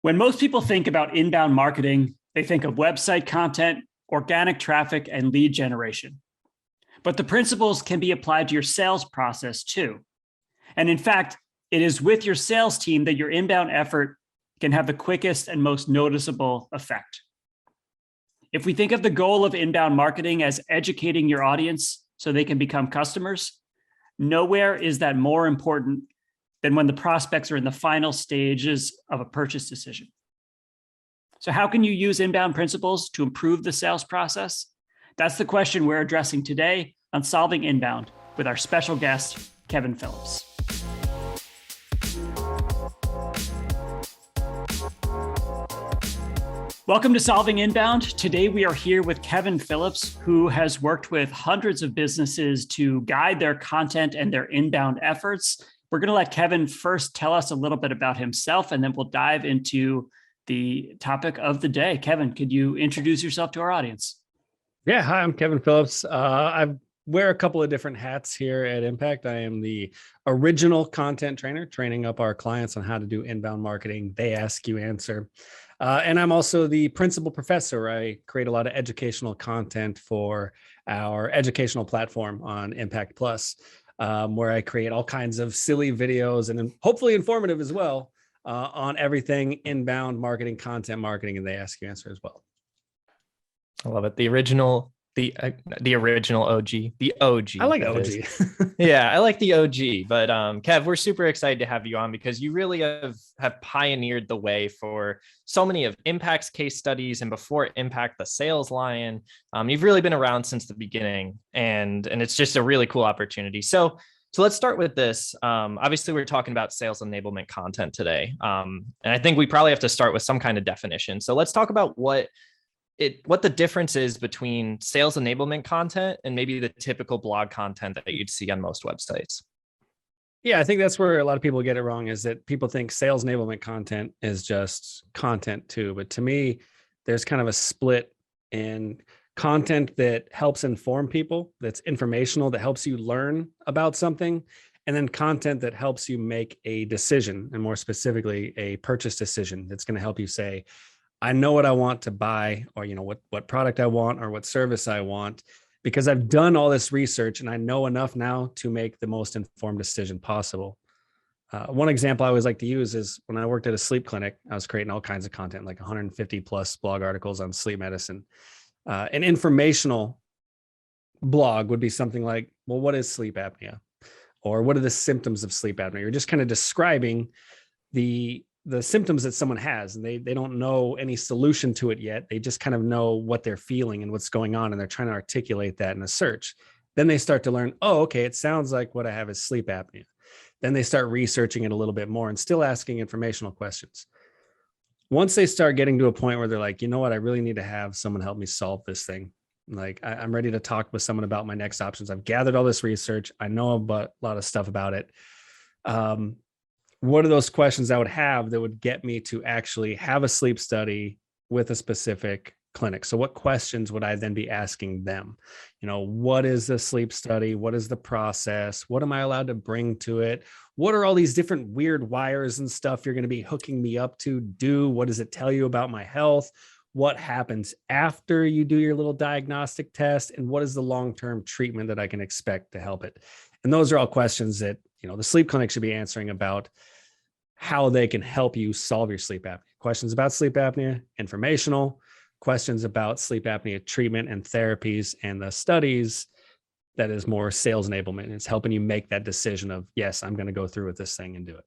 When most people think about inbound marketing, they think of website content, organic traffic, and lead generation. But the principles can be applied to your sales process too. And in fact, it is with your sales team that your inbound effort can have the quickest and most noticeable effect. If we think of the goal of inbound marketing as educating your audience so they can become customers, nowhere is that more important than when the prospects are in the final stages of a purchase decision. So how can you use inbound principles to improve the sales process? That's the question we're addressing today on Solving Inbound with our special guest, Kevin Phillips. Welcome to Solving Inbound. Today we are here with Kevin Phillips, who has worked with hundreds of businesses to guide their content and their inbound efforts. We're going to let Kevin first tell us a little bit about himself, and then we'll dive into the topic of the day. Kevin, could you introduce yourself to our audience? Yeah, hi, I'm Kevin Phillips. I wear a couple of different hats here at Impact. I am the original content trainer, training up our clients on how to do inbound marketing. They ask, you answer. And I'm also the principal professor. I create a lot of educational content for our educational platform on Impact Plus, where I create all kinds of silly videos and hopefully informative as well on everything inbound marketing, content marketing, and they ask, you answer as well. I love it. The original OG, the OG. I like OG. Yeah, I like the OG. But Kev, we're super excited to have you on because you really have pioneered the way for so many of Impact's case studies, and before Impact, the Sales Lion. You've really been around since the beginning, and it's just a really cool opportunity. So let's start with this. Obviously, we're talking about sales enablement content today, and I think we probably have to start with some kind of definition. So let's talk about what the difference is between sales enablement content and maybe the typical blog content that you'd see on most websites. Yeah, I think that's where a lot of people get it wrong, is that people think sales enablement content is just content too. But to me, there's kind of a split in content that helps inform people, that's informational, that helps you learn about something, and then content that helps you make a decision, and more specifically, a purchase decision that's going to help you say, I know what I want to buy, or what product I want, or what service I want, because I've done all this research and I know enough now to make the most informed decision possible. One example I always like to use is when I worked at a sleep clinic, I was creating all kinds of content, like 150 plus blog articles on sleep medicine. An informational blog would be something like, well, what is sleep apnea? Or what are the symptoms of sleep apnea? You're just kind of describing the symptoms that someone has, and they don't know any solution to it yet. They just kind of know what they're feeling and what's going on, and they're trying to articulate that in a search. Then they start to learn, oh, okay, it sounds like what I have is sleep apnea. Then they start researching it a little bit more and still asking informational questions. Once they start getting to a point where they're like, you know what, I really need to have someone help me solve this thing. Like, I'm ready to talk with someone about my next options. I've gathered all this research. I know about a lot of stuff about it. What are those questions I would have that would get me to actually have a sleep study with a specific clinic? So what questions would I then be asking them? What is the sleep study? What is the process? What am I allowed to bring to it? What are all these different weird wires and stuff you're going to be hooking me up to do? What does it tell you about my health? What happens after you do your little diagnostic test? And what is the long-term treatment that I can expect to help it? And those are all questions that, the sleep clinic should be answering about how they can help you solve your sleep apnea. Questions about sleep apnea, informational, questions about sleep apnea treatment and therapies, and the studies, that is more sales enablement. It's helping you make that decision of, yes, I'm going to go through with this thing and do it.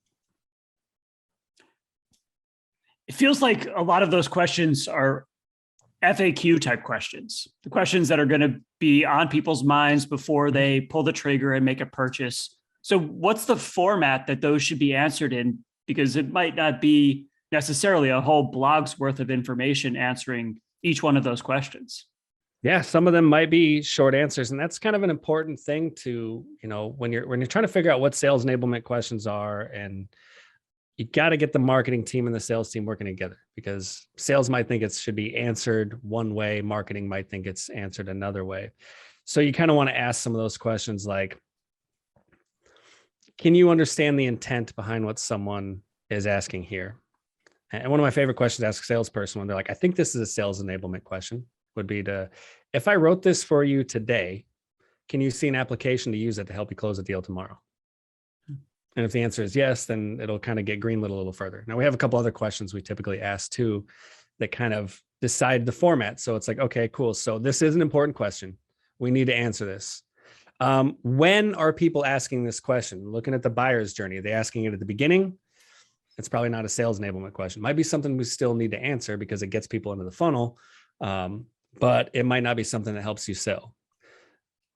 It feels like a lot of those questions are FAQ type questions, the questions that are going to be on people's minds before they pull the trigger and make a purchase. So what's the format that those should be answered in? Because it might not be necessarily a whole blog's worth of information answering each one of those questions. Yeah, some of them might be short answers. And that's kind of an important thing to, when you're trying to figure out what sales enablement questions are, and you got to get the marketing team and the sales team working together, because sales might think it should be answered one way. Marketing might think it's answered another way. So you kind of want to ask some of those questions like, can you understand the intent behind what someone is asking here? And one of my favorite questions to ask a salesperson when they're like, I think this is a sales enablement question, would be if I wrote this for you today, can you see an application to use it to help you close a deal tomorrow? And if the answer is yes, then it'll kind of get greenlit a little further. Now we have a couple other questions we typically ask too that kind of decide the format. So it's like, okay, cool. So this is an important question. We need to answer this. When are people asking this question? Looking at the buyer's journey, are they asking it at the beginning? It's probably not a sales enablement question. Might be something we still need to answer because it gets people into the funnel, but it might not be something that helps you sell.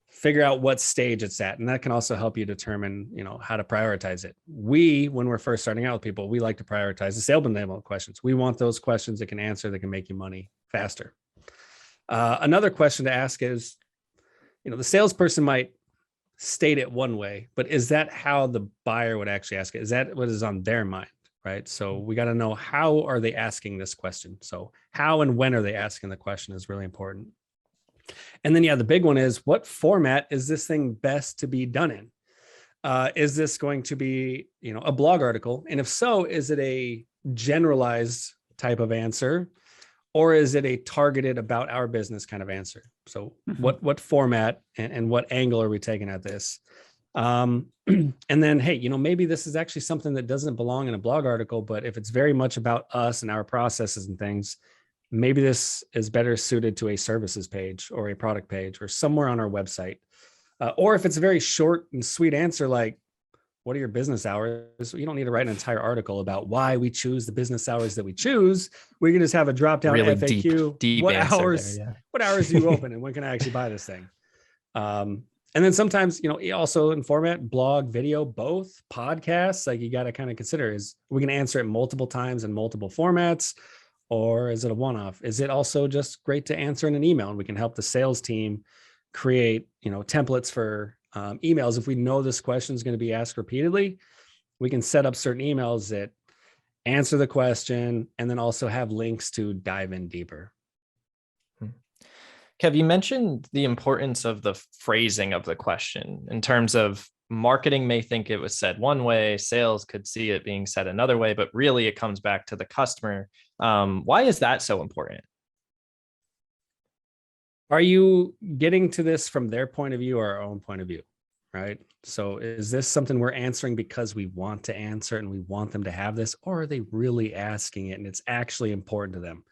Figure out what stage it's at, and that can also help you determine, how to prioritize it. When we're first starting out with people, we like to prioritize the sales enablement questions. We want those questions that can answer, that can make you money faster. Another question to ask is, the salesperson might state it one way, but is that how the buyer would actually ask it? Is that what is on their mind? Right. So we got to know, how are they asking this question? So how and when are they asking the question is really important. And then, the big one is, what format is this thing best to be done in? Is this going to be, a blog article? And if so, is it a generalized type of answer, or is it a targeted about our business kind of answer? So what format and what angle are we taking at this? And then, hey, maybe this is actually something that doesn't belong in a blog article, but if it's very much about us and our processes and things, maybe this is better suited to a services page or a product page or somewhere on our website. Or if it's a very short and sweet answer, like, what are your business hours? You don't need to write an entire article about why we choose the business hours that we choose. We can just have a drop down Really FAQ. deep What answer hours? there, yeah. What hours do you open, and when can I actually buy this thing? And then sometimes, also in format, blog, video, both podcasts, like you got to kind of consider, is we can answer it multiple times in multiple formats, or is it a one-off? Is it also just great to answer in an email, and we can help the sales team create, templates for emails. If we know this question is going to be asked repeatedly, we can set up certain emails that answer the question and then also have links to dive in deeper. Kev, you mentioned the importance of the phrasing of the question in terms of marketing may think it was said one way, sales could see it being said another way, but really it comes back to the customer. Why is that so important? Are you getting to this from their point of view or our own point of view? Right. So is this something we're answering because we want to answer and we want them to have this, or are they really asking it and it's actually important to them?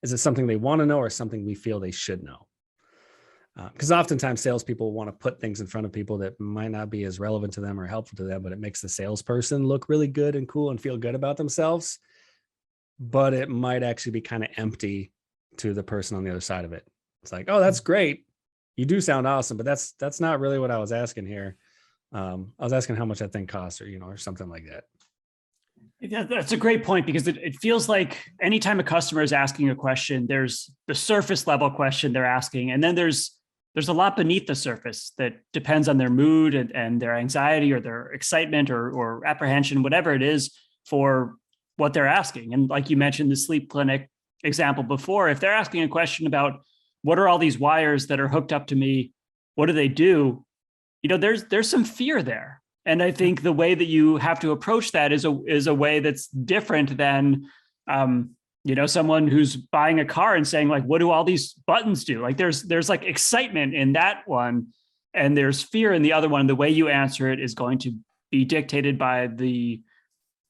Is it something they want to know or something we feel they should know? Because oftentimes salespeople want to put things in front of people that might not be as relevant to them or helpful to them, but it makes the salesperson look really good and cool and feel good about themselves. But it might actually be kind of empty to the person on the other side of it. It's like, oh, that's great. You do sound awesome, but that's not really what I was asking here. I was asking how much that thing costs, or something like that. Yeah, that's a great point, because it feels like anytime a customer is asking a question, there's the surface level question they're asking, and then there's a lot beneath the surface that depends on their mood and their anxiety or their excitement or apprehension, whatever it is for what they're asking. And like you mentioned, the sleep clinic example before, if they're asking a question about what are all these wires that are hooked up to me, what do they do? There's some fear there. And I think the way that you have to approach that is a way that's different than, someone who's buying a car and saying, like, what do all these buttons do? Like there's like excitement in that one, and there's fear in the other one. The way you answer it is going to be dictated by the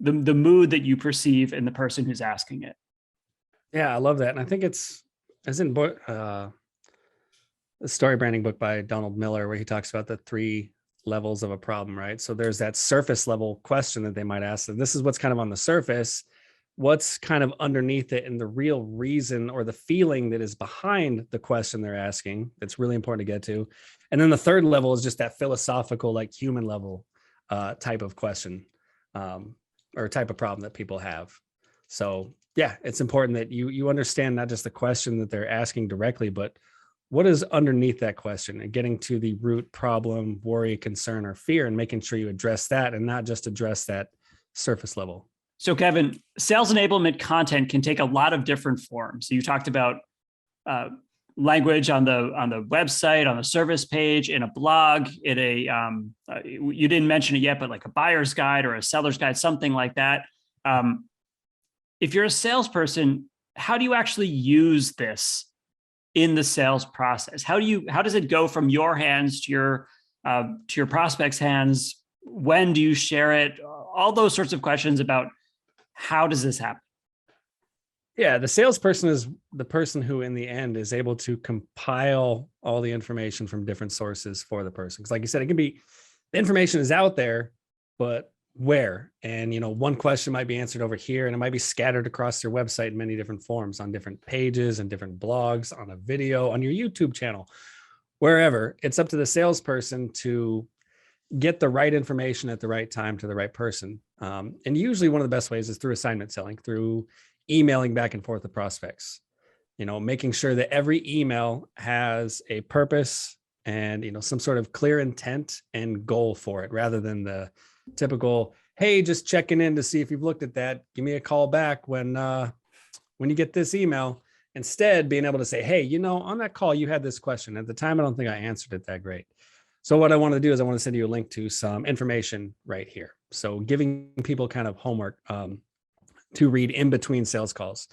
mood that you perceive in the person who's asking it. Yeah, I love that. And I think it's as in the story branding book by Donald Miller, where he talks about the 3 levels of a problem, right? So there's that surface level question that they might ask, and this is what's kind of on the surface, what's kind of underneath it, and the real reason or the feeling that is behind the question they're asking. That's really important to get to. And then the 3rd level is just that philosophical, like human level type of question or type of problem that people have. So yeah, it's important that you understand not just the question that they're asking directly, but what is underneath that question, and getting to the root problem, worry, concern, or fear, and making sure you address that and not just address that surface level. So Kevin, sales enablement content can take a lot of different forms. So you talked about language on the website, on the service page, in a blog, in you didn't mention it yet, but like a buyer's guide or a seller's guide, something like that. if you're a salesperson, how do you actually use this in the sales process? How does it go from your hands to your prospect's hands? When do you share it? All those sorts of questions about how does this happen? Yeah, the salesperson is the person who in the end is able to compile all the information from different sources for the person. Because like you said, it can be, the information is out there, but where? And one question might be answered over here, and it might be scattered across your website in many different forms, on different pages and different blogs, on a video, on your YouTube channel, wherever. It's up to the salesperson to get the right information at the right time to the right person. And usually one of the best ways is through assignment selling, through emailing back and forth to prospects, making sure that every email has a purpose and, some sort of clear intent and goal for it, rather than the typical, hey, just checking in to see if you've looked at that. Give me a call back when you get this email. Instead, being able to say, hey, on that call, you had this question. At the time, I don't think I answered it that great. So what I want to do is I want to send you a link to some information right here. So giving people kind of homework to read in between sales calls.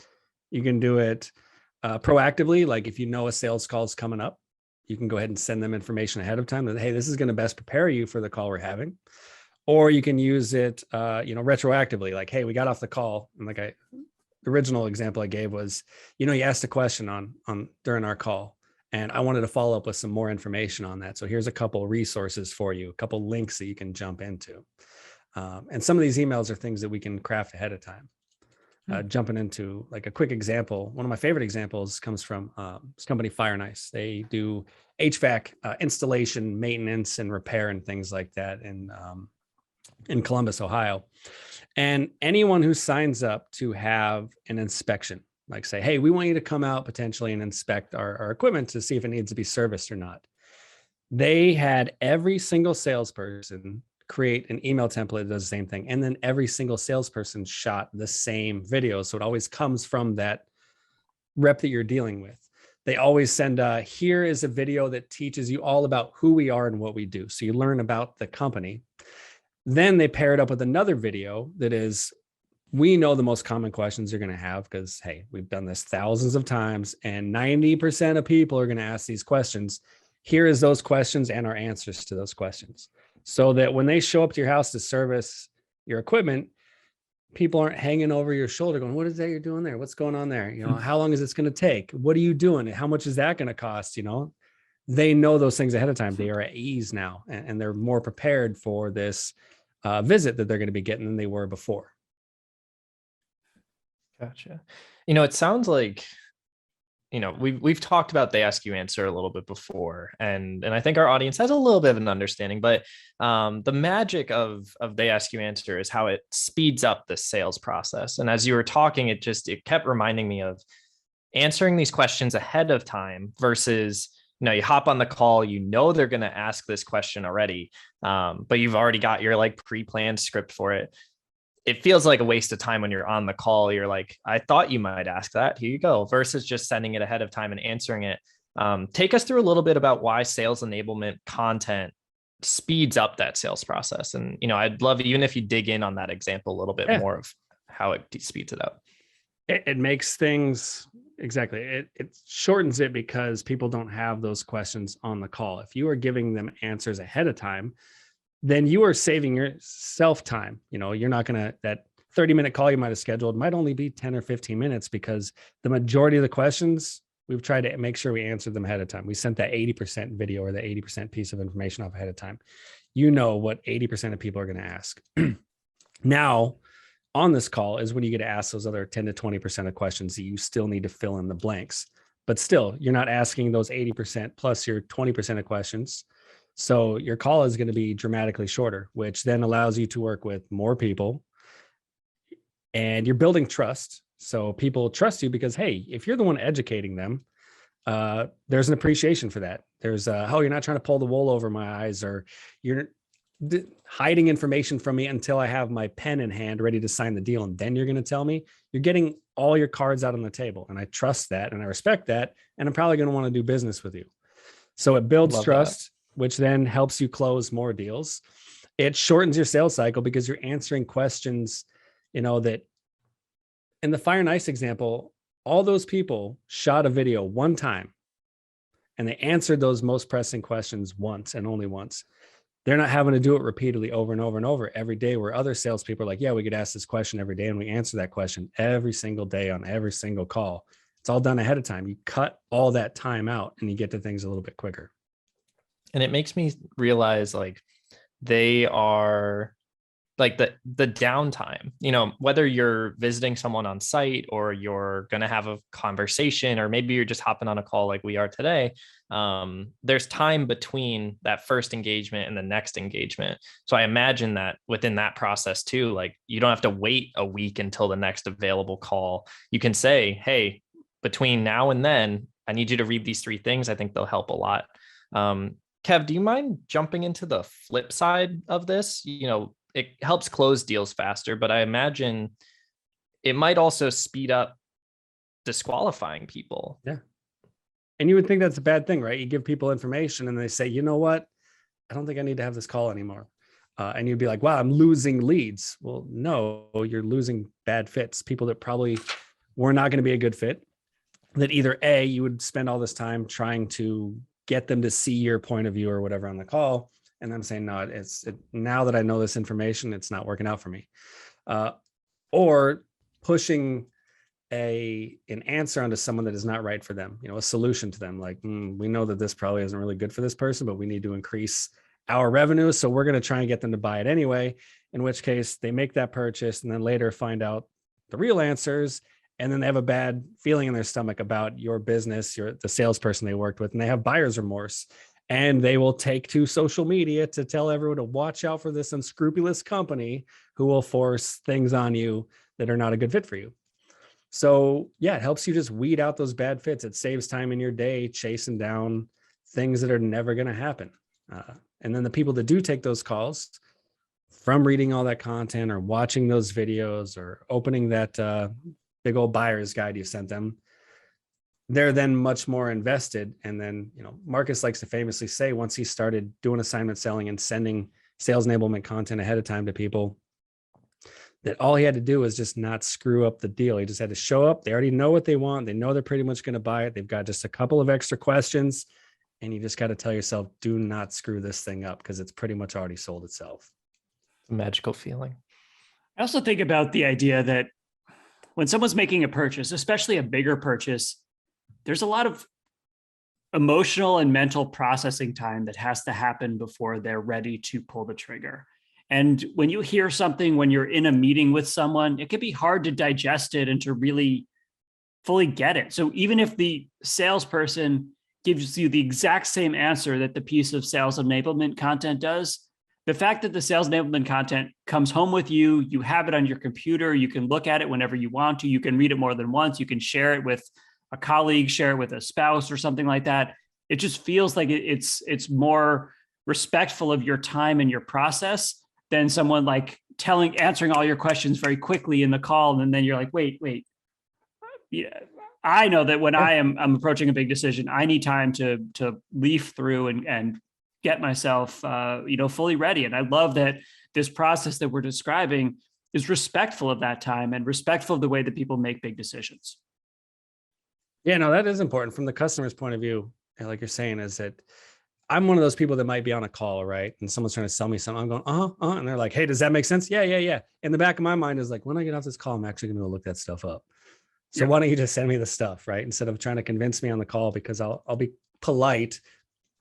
You can do it proactively. Like if a sales call is coming up, you can go ahead and send them information ahead of time that, hey, this is going to best prepare you for the call we're having. Or you can use it, retroactively, like, hey, we got off the call. And the original example I gave was, you asked a question on during our call, and I wanted to follow up with some more information on that. So here's a couple of resources for you, a couple of links that you can jump into. And some of these emails are things that we can craft ahead of time. Jumping into like a quick example, one of my favorite examples comes from this company, Fire and Ice. They do HVAC installation, maintenance, and repair and things like that in Columbus, Ohio. And anyone who signs up to have an inspection, like say, hey, we want you to come out potentially and inspect our equipment to see if it needs to be serviced or not. They had every single salesperson create an email template that does the same thing. And then every single salesperson shot the same video. So it always comes from that rep that you're dealing with. They always send, here is a video that teaches you all about who we are and what we do. So you learn about the company. Then they pair it up with another video that is, we know the most common questions you're going to have because, hey, we've done this thousands of times and 90% of people are going to ask these questions. Here is those questions and our answers to those questions. So that when they show up to your house to service your equipment, people aren't hanging over your shoulder going, what is that you're doing there? What's going on there? How long is this going to take? What are you doing? How much is that going to cost? They know those things ahead of time. They are at ease now, and they're more prepared for this visit that they're going to be getting than they were before. Gotcha. It sounds like, we've talked about They Ask You Answer a little bit before, and I think our audience has a little bit of an understanding, but the magic of They Ask You Answer is how it speeds up the sales process. And as you were talking, it kept reminding me of answering these questions ahead of time versus, you hop on the call, they're going to ask this question already, but you've already got your like pre-planned script for it. It feels like a waste of time when you're on the call. You're like, I thought you might ask that. Here you go. Versus just sending it ahead of time and answering it. Take us through a little bit about why sales enablement content speeds up that sales process. And, I'd love, even if you dig in on that example a little bit more of how it speeds it up. It makes things, exactly. It shortens it because people don't have those questions on the call. If you are giving them answers ahead of time, then you are saving yourself time. You're not going to, that 30-minute call you might have scheduled might only be 10 or 15 minutes because the majority of the questions, we've tried to make sure we answered them ahead of time. We sent that 80% video or the 80% piece of information off ahead of time. What 80% of people are going to ask. Now, on this call is when you get to ask those other 10 to 20% of questions that you still need to fill in the blanks. But still, you're not asking those 80% plus your 20% of questions. So your call is going to be dramatically shorter, which then allows you to work with more people, and you're building trust. So people trust you because, hey, if you're the one educating them, there's an appreciation for that. There's you're not trying to pull the wool over my eyes, or you're hiding information from me until I have my pen in hand ready to sign the deal. And then you're going to tell me. You're getting all your cards out on the table. And I trust that and I respect that. And I'm probably going to want to do business with you. So it builds trust, which then helps you close more deals. It shortens your sales cycle because you're answering questions, that in the fire and ice example, all those people shot a video one time and they answered those most pressing questions once and only once. They're not having to do it repeatedly over and over and over every day, where other salespeople are like, yeah, we could ask this question every day and we answer that question every single day on every single call. It's all done ahead of time. You cut all that time out and you get to things a little bit quicker. And it makes me realize like they are like the downtime, whether you're visiting someone on site or you're going to have a conversation, or maybe you're just hopping on a call like we are today. There's time between that first engagement and the next engagement. So I imagine that within that process too, like you don't have to wait a week until the next available call. You can say, hey, between now and then, I need you to read these 3 things. I think they'll help a lot. Kev, do you mind jumping into the flip side of this? It helps close deals faster, but I imagine it might also speed up disqualifying people. Yeah. And you would think that's a bad thing, right? You give people information and they say, you know what? I don't think I need to have this call anymore. And you'd be like, wow, I'm losing leads. Well, no, you're losing bad fits, people that probably were not going to be a good fit, that either A, you would spend all this time trying to get them to see your point of view or whatever on the call. And I'm saying, no, now that I know this information, it's not working out for me. Or pushing an answer onto someone that is not right for them, a solution to them. Like, we know that this probably isn't really good for this person, but we need to increase our revenue. So we're going to try and get them to buy it anyway, in which case they make that purchase and then later find out the real answers. And then they have a bad feeling in their stomach about your business, the salesperson they worked with, and they have buyer's remorse. And they will take to social media to tell everyone to watch out for this unscrupulous company who will force things on you that are not a good fit for you. So yeah, it helps you just weed out those bad fits. It saves time in your day chasing down things that are never going to happen. And then the people that do take those calls, from reading all that content or watching those videos or opening that big old buyer's guide you sent them, they're then much more invested. And then, Marcus likes to famously say, once he started doing assignment selling and sending sales enablement content ahead of time to people, that all he had to do was just not screw up the deal. He just had to show up. They already know what they want. They know they're pretty much going to buy it. They've got just a couple of extra questions. And you just got to tell yourself, do not screw this thing up, because it's pretty much already sold itself. A magical feeling. I also think about the idea that when someone's making a purchase, especially a bigger purchase, there's a lot of emotional and mental processing time that has to happen before they're ready to pull the trigger. And when you hear something, when you're in a meeting with someone, it can be hard to digest it and to really fully get it. So even if the salesperson gives you the exact same answer that the piece of sales enablement content does, the fact that the sales enablement content comes home with you, you have it on your computer, you can look at it whenever you want to, you can read it more than once, you can share it with a colleague, share it with a spouse or something like that. It just feels like it's more respectful of your time and your process than someone like answering all your questions very quickly in the call. And then you're like, wait. Yeah, I know that when I'm approaching a big decision, I need time to leaf through and get myself, fully ready. And I love that this process that we're describing is respectful of that time and respectful of the way that people make big decisions. Yeah, no, that is important from the customer's point of view. Like you're saying, is that I'm one of those people that might be on a call, right? And someone's trying to sell me something. I'm going, and they're like, hey, does that make sense? Yeah. In the back of my mind is like, when I get off this call, I'm actually going to go look that stuff up. So why don't you just send me the stuff, right? Instead of trying to convince me on the call, because I'll be polite,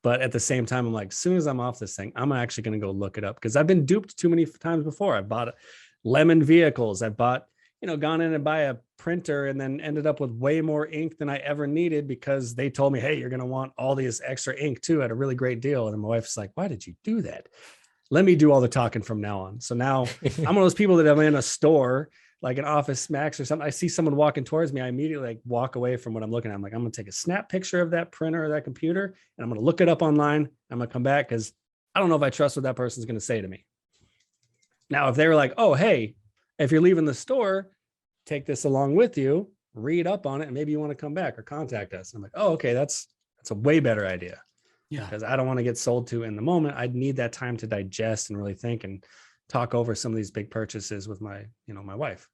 but at the same time, I'm like, as soon as I'm off this thing, I'm actually going to go look it up, because I've been duped too many times before. I've bought lemon vehicles. I've bought, gone in and buy a printer and then ended up with way more ink than I ever needed, because they told me, hey, you're going to want all these extra ink too at a really great deal. And my wife's like, why did you do that? Let me do all the talking from now on. So now I'm one of those people that I'm in a store, like an Office Max or something. I see someone walking towards me, I immediately walk away from what I'm looking at. I'm like, I'm going to take a snap picture of that printer or that computer, and I'm going to look it up online. I'm going to come back, because I don't know if I trust what that person's going to say to me. Now, if they were like, oh, hey, if you're leaving the store, take this along with you, read up on it, and maybe you want to come back or contact us. I'm like, oh, okay, that's a way better idea. Yeah. Because I don't want to get sold to in the moment. I'd need that time to digest and really think and talk over some of these big purchases with my wife.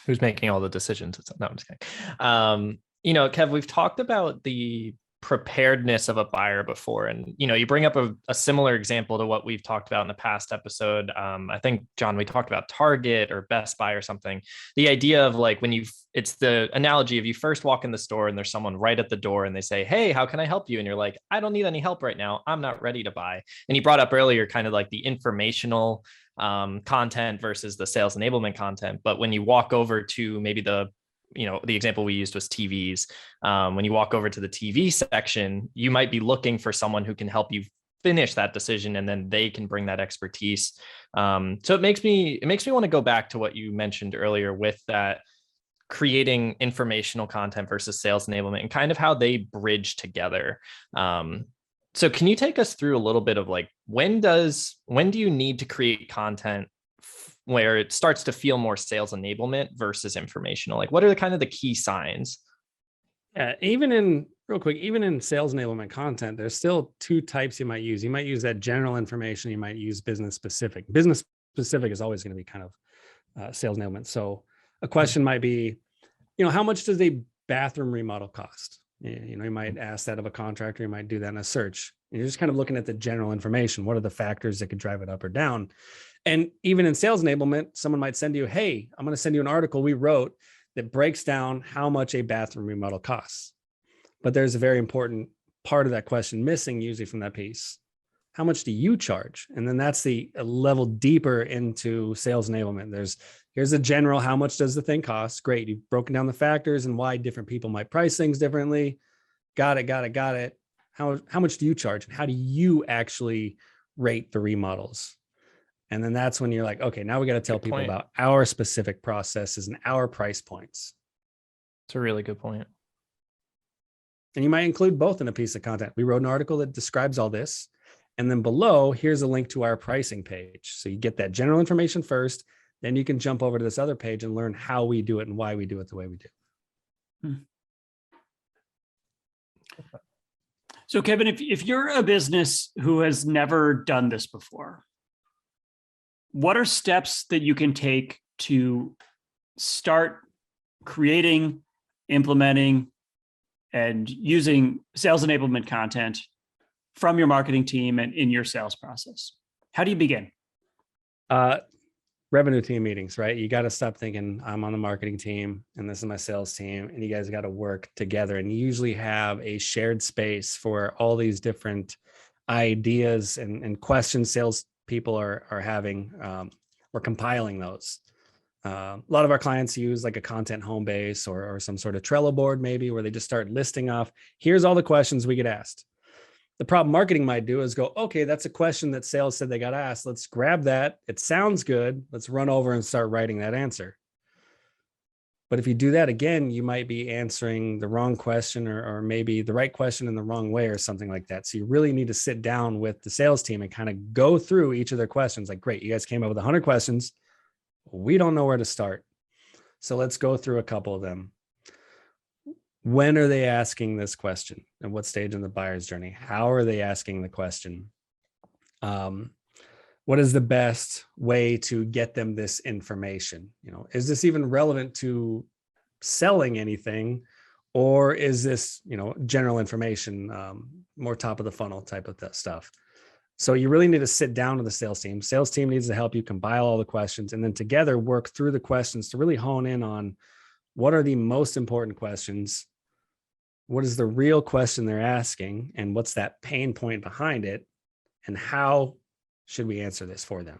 Who's making all the decisions? No, I'm just kidding. Kev, we've talked about the preparedness of a buyer before, and you bring up a similar example to what we've talked about in the past episode. I think, John, we talked about Target or Best Buy or something. The idea of like it's the analogy of you first walk in the store and there's someone right at the door and they say, "Hey, how can I help you?" And you're like, "I don't need any help right now. I'm not ready to buy." And you brought up earlier kind of like the informational content versus the sales enablement content. But when you walk over to maybe the example we used was TVs. When you walk over to the TV section, you might be looking for someone who can help you finish that decision, and then they can bring that expertise. So it makes me want to go back to what you mentioned earlier with that creating informational content versus sales enablement and kind of how they bridge together. So can you take us through a little bit of like, when do you need to create content where it starts to feel more sales enablement versus informational? Like, what are the key signs? Even in sales enablement content, there's still two types you might use. You might use that general information. You might use business specific. Business specific is always going to be kind of sales enablement. So a question might be, how much does a bathroom remodel cost? You might ask that of a contractor. You might do that in a search. And you're just kind of looking at the general information. What are the factors that could drive it up or down? And even in sales enablement, someone might send you, "Hey, I'm going to send you an article we wrote that breaks down how much a bathroom remodel costs." But there's a very important part of that question missing usually from that piece. How much do you charge? And then that's a level deeper into sales enablement. Here's a general, how much does the thing cost? Great. You've broken down the factors and why different people might price things differently. Got it. How much do you charge? And how do you actually rate the remodels? And then that's when you're like, okay, now we got to tell people about our specific processes and our price points. It's a really good point. And you might include both in a piece of content. We wrote an article that describes all this. And then below, here's a link to our pricing page. So you get that general information first, then you can jump over to this other page and learn how we do it and why we do it the way we do. So Kevin, if you're a business who has never done this before, what are steps that you can take to start creating, implementing, and using sales enablement content from your marketing team and in your sales process? How do you begin? Revenue team meetings, right? You got to stop thinking I'm on the marketing team and this is my sales team, and you guys got to work together. And you usually have a shared space for all these different ideas and questions sales people are having. We're compiling those. A lot of our clients use like a content home base or some sort of Trello board, maybe, where they just start listing off, here's all the questions we get asked. The problem marketing might do is go, okay, that's a question that sales said they got asked. Let's grab that. It sounds good. Let's run over and start writing that answer. But if you do that again, you might be answering the wrong question or maybe the right question in the wrong way or something like that. So you really need to sit down with the sales team and kind of go through each of their questions. Like, great, you guys came up with 100 questions. We don't know where to start. So let's go through a couple of them. When are they asking this question? At what stage in the buyer's journey? How are they asking the question? What is the best way to get them this information? Is this even relevant to selling anything, or is this, general information, more top of the funnel type of stuff? So you really need to sit down with the sales team. Sales team needs to help you compile all the questions and then together work through the questions to really hone in on what are the most important questions. What is the real question they're asking, and what's that pain point behind it, and how should we answer this for them?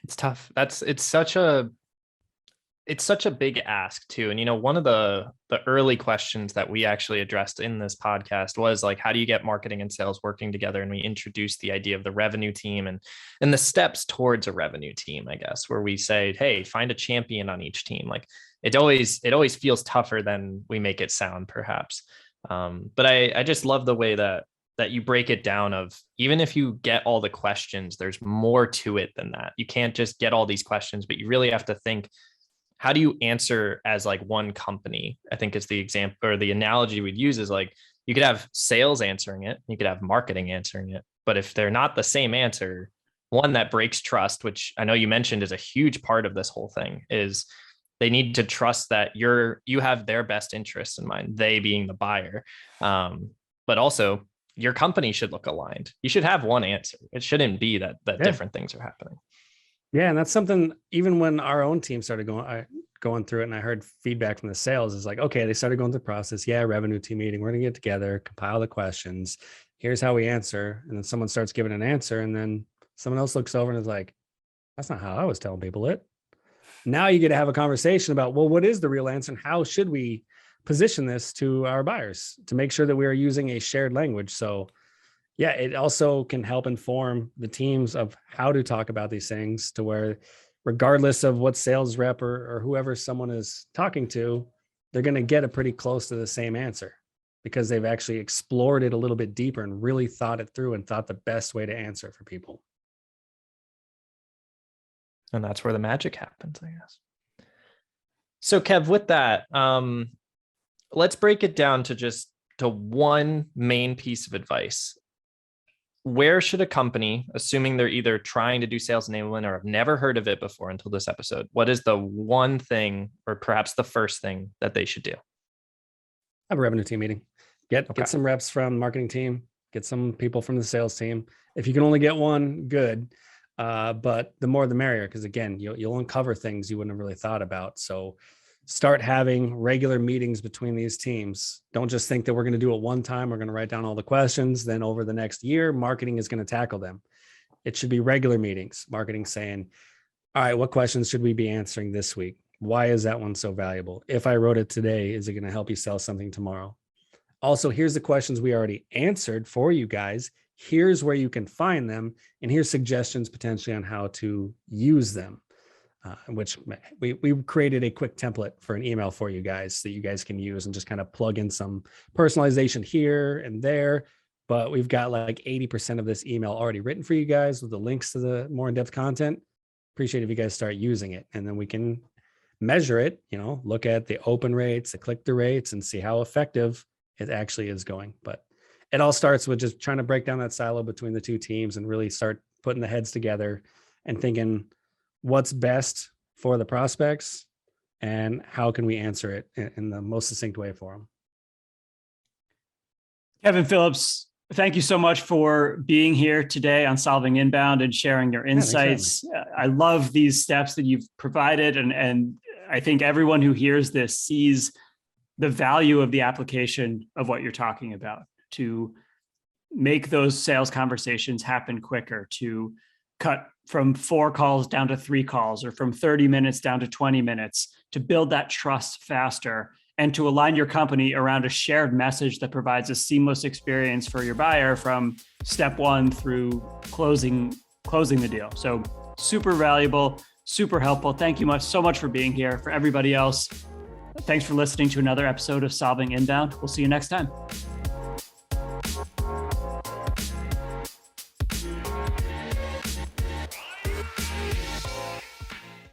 It's tough. It's such a big ask too. And one of the early questions that we actually addressed in this podcast was like, how do you get marketing and sales working together? And we introduced the idea of the revenue team and the steps towards a revenue team, I guess, where we say, hey, find a champion on each team. Like it always feels tougher than we make it sound, perhaps. But I just love the way that you break it down of, even if you get all the questions, there's more to it than that. You can't just get all these questions, but you really have to think, how do you answer as like one company? I think it's the example or the analogy we'd use is like, you could have sales answering it, you could have marketing answering it, but if they're not the same answer, one that breaks trust, which I know you mentioned is a huge part of this whole thing, is they need to trust that you have their best interests in mind, they being the buyer. But also your company should look aligned. You should have one answer. It shouldn't be that different things are happening. Yeah. And that's something, even when our own team started going through it, and I heard feedback from the sales, is like, okay, they started going through the process. Yeah. Revenue team meeting. We're going to get together, compile the questions. Here's how we answer. And then someone starts giving an answer. And then someone else looks over and is like, that's not how I was telling people it. Now you get to have a conversation about, well, what is the real answer and how should we position this to our buyers to make sure that we are using a shared language? So yeah, it also can help inform the teams of how to talk about these things, to where regardless of what sales rep or whoever someone is talking to, they're going to get a pretty close to the same answer because they've actually explored it a little bit deeper and really thought it through and thought the best way to answer for people. And that's where the magic happens, I guess. So Kev, with that, let's break it down to one main piece of advice. Where should a company, assuming they're either trying to do sales enablement or have never heard of it before until this episode, what is the one thing, or perhaps the first thing, that they should do? Have a revenue team meeting. Get some reps from the marketing team, get some people from the sales team. If you can only get one, good. But the more the merrier, because again, you'll uncover things you wouldn't have really thought about. So start having regular meetings between these teams. Don't just think that we're going to do it one time. We're going to write down all the questions. Then over the next year, marketing is going to tackle them. It should be regular meetings. Marketing saying, all right, what questions should we be answering this week? Why is that one so valuable? If I wrote it today, is it going to help you sell something tomorrow? Also, here's the questions we already answered for you guys. Here's where you can find them. And here's suggestions potentially on how to use them. Which we created a quick template for an email for you guys that you guys can use and just kind of plug in some personalization here and there. But we've got like 80% of this email already written for you guys with the links to the more in-depth content. Appreciate if you guys start using it, and then we can measure it, look at the open rates, the click-through rates, and see how effective it actually is going. But it all starts with just trying to break down that silo between the two teams and really start putting the heads together and thinking, what's best for the prospects and how can we answer it in the most succinct way for them. Kevin Phillips, thank you so much for being here today on Solving Inbound and sharing your insights. I love these steps that you've provided. And I think everyone who hears this sees the value of the application of what you're talking about to make those sales conversations happen quicker, to cut from 4 calls down to 3 calls, or from 30 minutes down to 20 minutes, to build that trust faster, and to align your company around a shared message that provides a seamless experience for your buyer from step 1 through closing the deal. So super valuable, super helpful. Thank you so much for being here. For everybody else, thanks for listening to another episode of Solving Inbound. We'll see you next time.